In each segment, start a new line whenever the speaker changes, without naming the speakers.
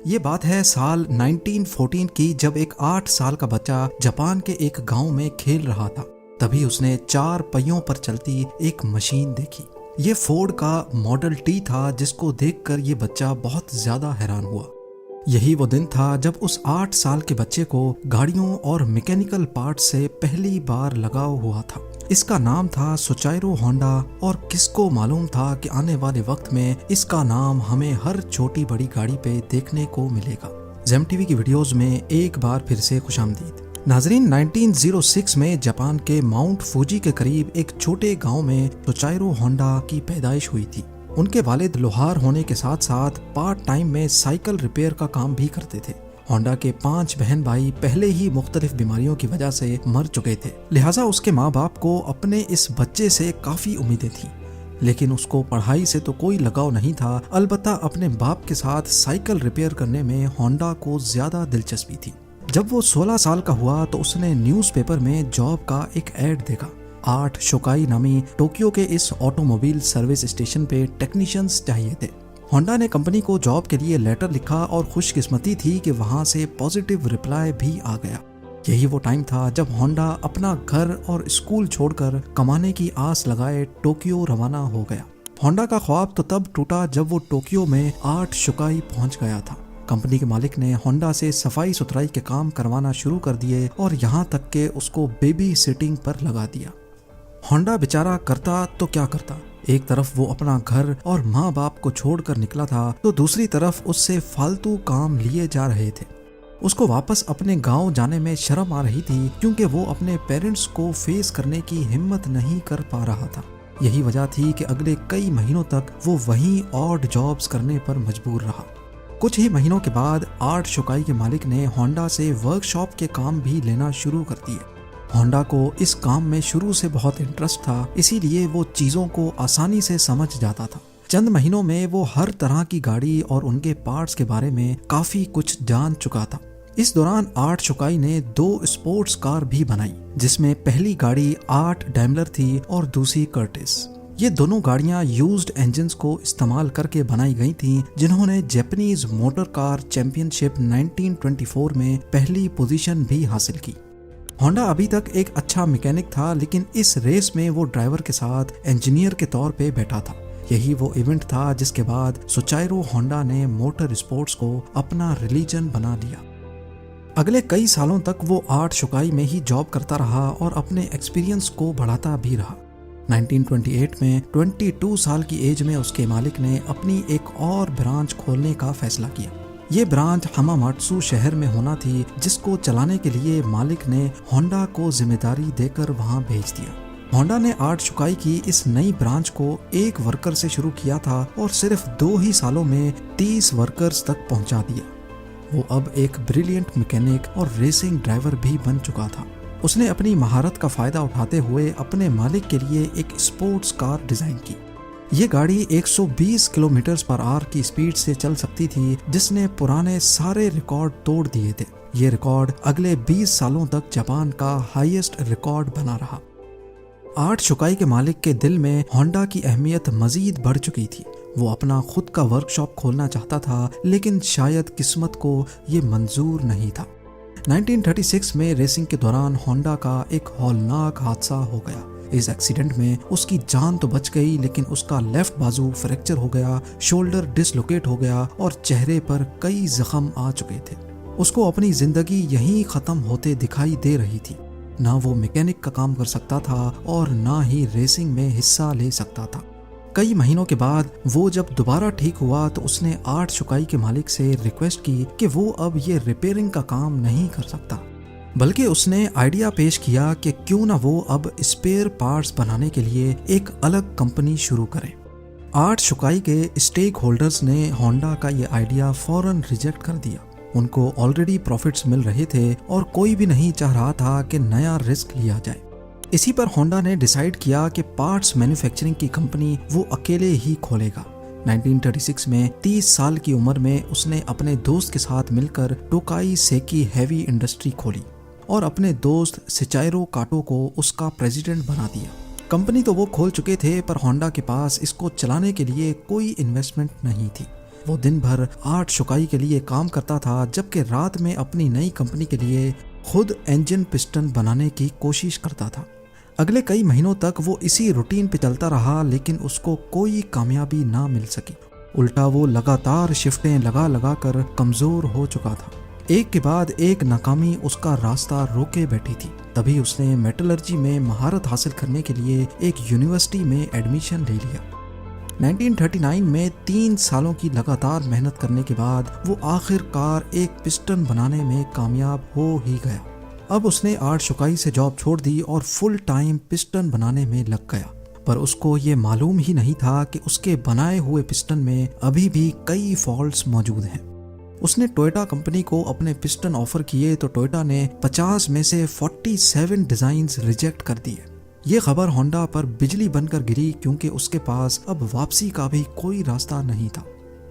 ये बात है साल 1914 की, जब एक 8 साल का बच्चा जापान के एक गांव में खेल रहा था। तभी उसने 4 पहियों पर चलती एक मशीन देखी। ये फोर्ड का मॉडल टी था, जिसको देखकर ये बच्चा बहुत ज्यादा हैरान हुआ। यही वो दिन था जब उस 8 साल के बच्चे को गाड़ियों और मैकेनिकल पार्ट से पहली बार लगाव हुआ था। इसका नाम था सुचाइरो होंडा, और किसको मालूम था कि आने वाले वक्त में इसका नाम हमें हर छोटी बड़ी गाड़ी पे देखने को मिलेगा। जेम टीवी की वीडियोस में एक बार फिर से खुशामदीद। नाजरीन, 1906 में जापान के माउंट फूजी के करीब एक छोटे गांव में सुचाइरो होंडा की पैदाइश हुई थी। उनके वालिद लोहार होने के साथ साथ पार्ट टाइम में साइकिल रिपेयर का काम भी करते थे। होंडा के 5 बहन भाई पहले ही मुख्तलिफ बीमारियों की वजह से मर चुके थे, लिहाजा उसके माँ बाप को अपने इस बच्चे से काफी उम्मीदें थी। लेकिन उसको पढ़ाई से तो कोई लगाव नहीं था, अलबत्ता अपने बाप के साथ साइकिल रिपेयर करने में होंडा को ज्यादा दिलचस्पी थी। जब वो 16 साल का हुआ तो उसने न्यूज़पेपर में जॉब का एक ऐड देखा। 8 शोकाई नामी टोक्यो के इस ऑटोमोबाइल सर्विस स्टेशन पे टेक्नीशियंस चाहिए थे। होंडा ने कंपनी को जॉब के लिए लेटर लिखा और खुशकिस्मती थी कि वहां से पॉजिटिव रिप्लाई भी आ गया। यही वो टाइम था जब होंडा अपना घर और स्कूल छोड़कर कमाने की आस लगाए टोक्यो रवाना हो गया। होंडा का ख्वाब तो तब टूटा जब वो टोक्यो में 8 शुकाई पहुंच गया था। कंपनी के मालिक ने होंडा से सफाई सुथराई के काम करवाना शुरू कर दिए और यहाँ तक के उसको बेबी सिटिंग पर लगा दिया। होंडा बेचारा करता तो क्या करता, एक तरफ वो अपना घर और माँ बाप को छोड़कर निकला था, तो दूसरी तरफ उससे फालतू काम लिए जा रहे थे। उसको वापस अपने गांव जाने में शर्म आ रही थी, क्योंकि वो अपने पेरेंट्स को फेस करने की हिम्मत नहीं कर पा रहा था। यही वजह थी कि अगले कई महीनों तक वो वहीं ऑड जॉब्स करने पर मजबूर रहा। कुछ ही महीनों के बाद 8 शुकाई के मालिक ने होंडा से वर्कशॉप के काम भी लेना शुरू कर दिए। होंडा को इस काम में शुरू से बहुत इंटरेस्ट था, इसीलिए वो चीजों को आसानी से समझ जाता था। चंद महीनों में वो हर तरह की गाड़ी और उनके पार्ट्स के बारे में काफी कुछ जान चुका था। इस दौरान 8 शुकाई ने 2 स्पोर्ट्स कार भी बनाई, जिसमें पहली गाड़ी 8 डैमलर थी और दूसरी कर्टिस। ये दोनों गाड़ियां यूज्ड इंजन्स को इस्तेमाल करके बनाई गई थीं, जिन्होंने जापानीज मोटर कार चैंपियनशिप 1924 में पहली पोजीशन भी हासिल की। होंडा अभी तक एक अच्छा मैकेनिक था, लेकिन इस रेस में वो ड्राइवर के साथ इंजीनियर के तौर पे बैठा था। यही वो इवेंट था जिसके बाद सुचाइरो होंडा ने मोटर स्पोर्ट्स को अपना रिलीजन बना लिया। अगले कई सालों तक वो 8 शुकाई में ही जॉब करता रहा और अपने एक्सपीरियंस को बढ़ाता भी रहा। 1928 में 22 साल की एज में उसके मालिक ने अपनी एक और ब्रांच खोलने का फैसला किया। ये ब्रांच हमामात्सु शहर में होना थी, जिसको चलाने के लिए मालिक ने होंडा को जिम्मेदारी देकर वहां भेज दिया। होंडा ने 8 शुकाई की इस नई ब्रांच को एक वर्कर से शुरू किया था और सिर्फ 2 ही सालों में 30 वर्कर्स तक पहुंचा दिया। वो अब एक ब्रिलियंट मैकेनिक और रेसिंग ड्राइवर भी बन चुका था। उसने अपनी महारत का फायदा उठाते हुए अपने मालिक के लिए एक स्पोर्ट्स कार डिजाइन की। ये गाड़ी 120 किलोमीटर पर आवर की स्पीड से चल सकती थी, जिसने पुराने सारे रिकॉर्ड तोड़ दिए थे। ये रिकॉर्ड अगले 20 सालों तक जापान का हाईएस्ट रिकॉर्ड बना रहा। 8 शुकाई के मालिक के दिल में होंडा की अहमियत मजीद बढ़ चुकी थी। वो अपना खुद का वर्कशॉप खोलना चाहता था, लेकिन शायद किस्मत को ये मंजूर नहीं था। 1936 में रेसिंग के दौरान होंडा का एक हौलनाक हादसा हो गया। इस एक्सीडेंट में उसकी जान तो बच गई, लेकिन उसका लेफ्ट बाजू फ्रैक्चर हो गया, शोल्डर डिसलोकेट हो गया और चेहरे पर कई जख्म आ चुके थे। उसको अपनी जिंदगी यहीं खत्म होते दिखाई दे रही थी। ना वो मैकेनिक का काम कर सकता था और ना ही रेसिंग में हिस्सा ले सकता था। कई महीनों के बाद वो जब दोबारा ठीक हुआ तो उसने 8 शुकाई के मालिक से रिक्वेस्ट की कि वो अब ये रिपेयरिंग का काम नहीं कर सकता, बल्कि उसने आइडिया पेश किया कि क्यों ना वो अब स्पेयर पार्ट्स बनाने के लिए एक अलग कंपनी शुरू करें। 8 शुकाई के स्टेक होल्डर्स ने होंडा का ये आइडिया फौरन रिजेक्ट कर दिया। उनको ऑलरेडी प्रॉफिट्स मिल रहे थे और कोई भी नहीं चाह रहा था कि नया रिस्क लिया जाए। इसी पर होंडा ने डिसाइड किया कि पार्ट्स मैन्युफैक्चरिंग की कंपनी वो अकेले ही खोलेगा। 1936 में 30 साल की उम्र में उसने अपने दोस्त के साथ मिलकर टोकाई सेकी हैवी इंडस्ट्री खोली और अपने दोस्त सिचाइरो काटो को उसका प्रेसिडेंट बना दिया। कंपनी तो वो खोल चुके थे, पर होंडा के पास इसको चलाने के लिए कोई इन्वेस्टमेंट नहीं थी। वो दिन भर आर्ट शुकाई के लिए काम करता था, जबकि रात में अपनी नई कंपनी के लिए खुद इंजन पिस्टन बनाने की कोशिश करता था। अगले कई महीनों तक वो इसी रूटीन पे चलता रहा, लेकिन उसको कोई कामयाबी ना मिल सकी। उल्टा वो लगातार शिफ्टें लगा लगा कर कमजोर हो चुका था। एक के बाद एक नाकामी उसका रास्ता रोके बैठी थी। तभी उसने मेटलर्जी में महारत हासिल करने के लिए एक यूनिवर्सिटी में एडमिशन ले लिया। 1939 में 3 सालों की लगातार मेहनत करने के बाद वो आखिरकार एक पिस्टन बनाने में कामयाब हो ही गया। अब उसने आर्ट शुकाई से जॉब छोड़ दी और फुल टाइम पिस्टन बनाने में लग गया। पर उसको ये मालूम ही नहीं था कि उसके बनाए हुए पिस्टन में अभी भी कई फॉल्ट्स मौजूद हैं। उसने टोयोटा कंपनी को अपने पिस्टन ऑफर किए तो टोयोटा ने 50 में से 47 डिजाइन्स रिजेक्ट कर दिए। ये खबर होंडा पर बिजली बनकर गिरी, क्योंकि उसके पास अब वापसी का भी कोई रास्ता नहीं था।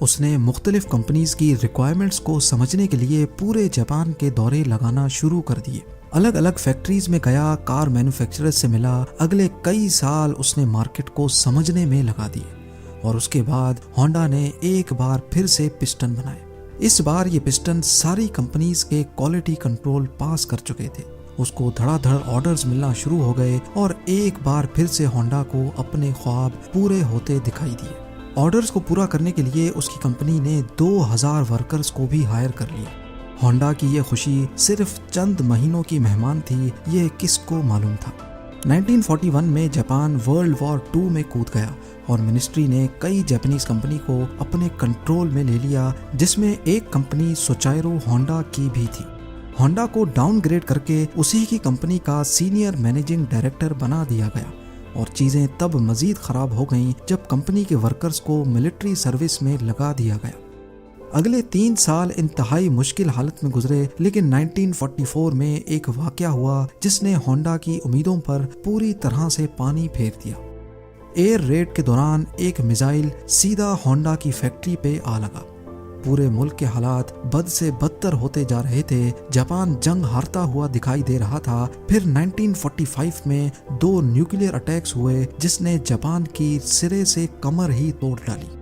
उसने मुख्तलिफ कंपनीज की रिक्वायरमेंट्स को समझने के लिए पूरे जापान के दौरे लगाना शुरू कर दिए। अलग अलग फैक्ट्रीज में गया, कार मैन्युफैक्चरर्स से मिला। अगले कई साल उसने मार्केट को समझने में लगा दिए और उसके बाद होंडा ने एक बार फिर से पिस्टन बनाए। इस बार ये पिस्टन सारी कंपनीज के क्वालिटी कंट्रोल पास कर चुके थे। उसको धड़ाधड़ ऑर्डर्स मिलना शुरू हो गए और एक बार फिर से होंडा को अपने ख्वाब पूरे होते दिखाई दिए। ऑर्डर्स को पूरा करने के लिए उसकी कंपनी ने 2000 वर्कर्स को भी हायर कर लिया। होंडा की ये खुशी सिर्फ चंद महीनों की मेहमान थी, ये किसको मालूम था। 1941 में जापान वर्ल्ड वॉर 2 में कूद गया और मिनिस्ट्री ने कई जापानीज कंपनी को अपने कंट्रोल में ले लिया, जिसमें एक कंपनी सोचाइरो होंडा की भी थी। होंडा को डाउनग्रेड करके उसी की कंपनी का सीनियर मैनेजिंग डायरेक्टर बना दिया गया और चीजें तब मजीद खराब हो गईं जब कंपनी के वर्कर्स को मिलिट्री सर्विस में लगा दिया गया। अगले 3 साल इंतहाई मुश्किल हालत में गुजरे, लेकिन 1944 में एक वाकया हुआ जिसने होंडा की उम्मीदों पर पूरी तरह से पानी फेर दिया। एयर रेड के दौरान एक मिसाइल सीधा होंडा की फैक्ट्री पे आ लगा। पूरे मुल्क के हालात बद से बदतर होते जा रहे थे। जापान जंग हारता हुआ दिखाई दे रहा था। फिर 1945 में 2 न्यूक्लियर अटैक्स हुए जिसने जापान की सिरे से कमर ही तोड़ डाली।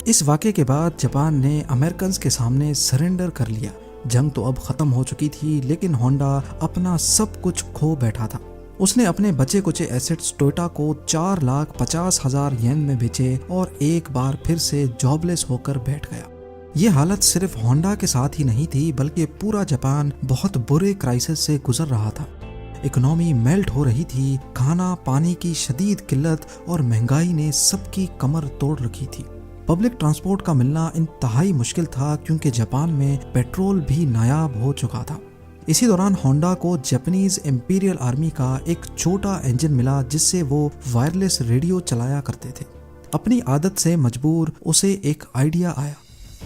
इस वाक़े के बाद जापान ने अमेरिकन के सामने सरेंडर कर लिया। जंग तो अब खत्म हो चुकी थी, लेकिन होंडा अपना सब कुछ खो बैठा था। उसने अपने बचे कुचे एसेट्स टोयोटा को 4,50,000 येन में बेचे और एक बार फिर से जॉबलेस होकर बैठ गया। ये हालत सिर्फ होंडा के साथ ही नहीं थी, बल्कि पूरा जापान बहुत बुरे क्राइसिस से गुजर रहा था। इकोनॉमी मेल्ट हो रही थी। खाना पानी की शदीद किल्लत और महंगाई ने सबकी कमर तोड़ रखी थी। पब्लिक ट्रांसपोर्ट का मिलना इंतहाई मुश्किल था, क्योंकि जापान में पेट्रोल भी नायाब हो चुका था। इसी दौरान होंडा को जापानीज इंपीरियल आर्मी का एक छोटा इंजन मिला, जिससे वो वायरलेस रेडियो चलाया करते थे। अपनी आदत से मजबूर उसे एक आइडिया आया।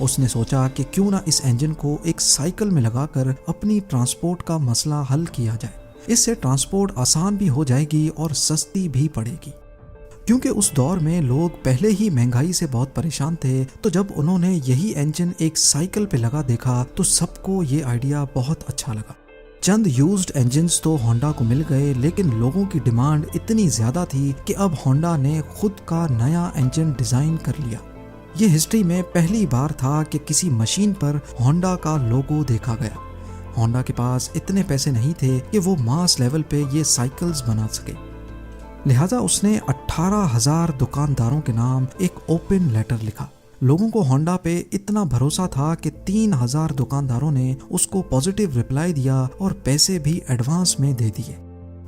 उसने सोचा कि क्यों ना इस इंजन को एक साइकिल में लगाकर अपनी ट्रांसपोर्ट का मसला हल किया जाए। इससे ट्रांसपोर्ट आसान भी हो जाएगी और सस्ती भी पड़ेगी। क्योंकि उस दौर में लोग पहले ही महंगाई से बहुत परेशान थे, तो जब उन्होंने यही इंजन एक साइकिल पे लगा देखा तो सबको ये आइडिया बहुत अच्छा लगा। चंद यूज्ड इंजन्स तो होंडा को मिल गए, लेकिन लोगों की डिमांड इतनी ज्यादा थी कि अब होंडा ने खुद का नया इंजन डिजाइन कर लिया। ये हिस्ट्री में पहली बार था कि किसी मशीन पर होंडा का लोगो देखा गया। होंडा के पास इतने पैसे नहीं थे कि वो मास लेवल पे ये साइकिल्स बना सके, लिहाजा उसने 18,000 दुकानदारों के नाम एक ओपन लेटर लिखा। लोगों को होंडा पे इतना भरोसा था कि 3,000 दुकानदारों ने उसको पॉजिटिव रिप्लाई दिया और पैसे भी एडवांस में दे दिए।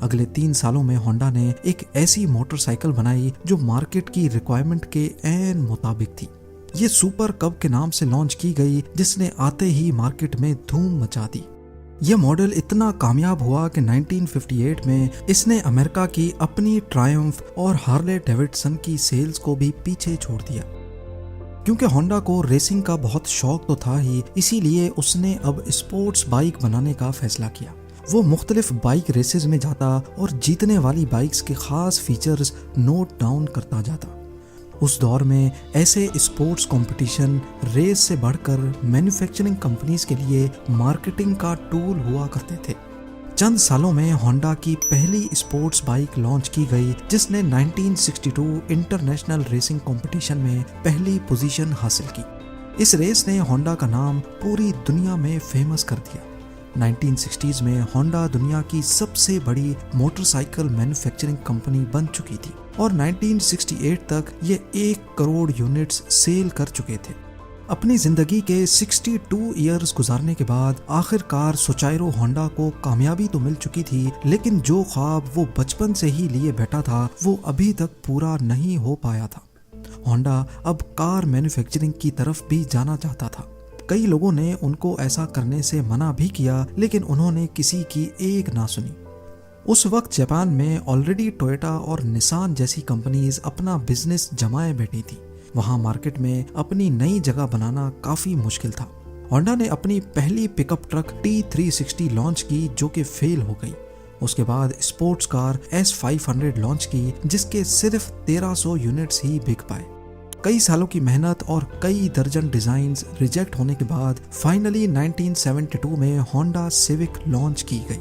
अगले 3 सालों में होंडा ने एक ऐसी मोटरसाइकिल बनाई जो मार्केट की रिक्वायरमेंट के ऐन मुताबिक थी। ये सुपर कब के नाम से लॉन्च की गई, जिसने आते ही मार्केट में धूम मचा दी। यह मॉडल इतना कामयाब हुआ कि 1958 में इसने अमेरिका की अपनी ट्रायम्फ और हार्ले डेविडसन की सेल्स को भी पीछे छोड़ दिया। क्योंकि होंडा को रेसिंग का बहुत शौक तो था ही, इसीलिए उसने अब स्पोर्ट्स बाइक बनाने का फैसला किया। वो मुख्तलिफ बाइक रेसेस में जाता और जीतने वाली बाइक्स के खास फीचर्स नोट डाउन करता जाता। उस दौर में ऐसे स्पोर्ट्स कंपटीशन रेस से बढ़कर मैन्युफैक्चरिंग कंपनीज के लिए मार्केटिंग का टूल हुआ करते थे। चंद सालों में होंडा की पहली स्पोर्ट्स बाइक लॉन्च की गई, जिसने 1962 इंटरनेशनल रेसिंग कंपटीशन में पहली पोजीशन हासिल की। इस रेस ने होंडा का नाम पूरी दुनिया में फेमस कर दिया। 1960s में होंडा दुनिया की सबसे बड़ी मोटरसाइकिल मैन्युफैक्चरिंग कंपनी बन चुकी थी और 1968 तक ये 1 करोड़ यूनिट्स सेल कर चुके थे। अपनी जिंदगी के 62 इयर्स गुजारने के बाद आखिरकार सोचाइरो होंडा को कामयाबी तो मिल चुकी थी, लेकिन जो ख्वाब वो बचपन से ही लिए बैठा था वो अभी तक पूरा नहीं हो पाया था। होंडा अब कार मैन्युफैक्चरिंग की तरफ भी जाना चाहता था। कई लोगों ने उनको ऐसा करने से मना भी किया, लेकिन उन्होंने किसी की एक ना सुनी। उस वक्त जापान में ऑलरेडी टोयोटा और निसान जैसी कंपनीज अपना बिजनेस जमाए बैठी थी। वहां मार्केट में अपनी नई जगह बनाना काफी मुश्किल था। होंडा ने अपनी पहली पिकअप ट्रक T360 लॉन्च की, जो कि फेल हो गई। उसके बाद स्पोर्ट्स कार S500 लॉन्च की, जिसके सिर्फ 1300 यूनिट्स ही बिक पाए। कई सालों की मेहनत और कई दर्जन डिजाइन्स रिजेक्ट होने के बाद फाइनली 1972 में होंडा सिविक लॉन्च की गई।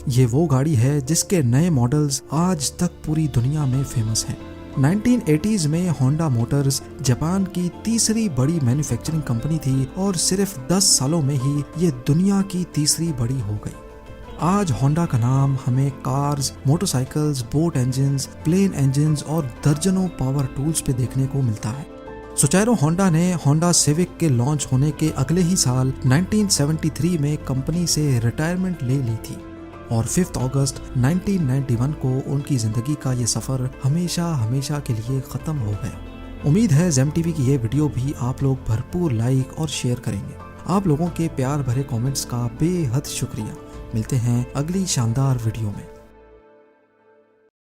ये वो गाड़ी है जिसके नए मॉडल्स आज तक पूरी दुनिया में फेमस हैं। 1980s में होंडा मोटर्स जापान की तीसरी बड़ी मैन्युफैक्चरिंग कंपनी थी और सिर्फ 10 सालों में ही ये दुनिया की तीसरी बड़ी हो गई। आज होंडा का नाम हमें cars, motorcycles, boat engines, plane engines और दर्जनों पावर टूल्स पे देखने को मिलता है। सोचाइरो होंडा ने होंडा सिविक के लॉन्च होने के अगले ही साल 1973 में कंपनी से रिटायरमेंट ले ली थी और 5 अगस्त 1991 को उनकी जिंदगी का ये सफर हमेशा हमेशा के लिए खत्म हो गया। उम्मीद है जेम टीवी की ये वीडियो भी आप लोग भरपूर लाइक और शेयर करेंगे। आप लोगों के प्यार भरे कमेंट्स का बेहद शुक्रिया। मिलते हैं अगली शानदार वीडियो में।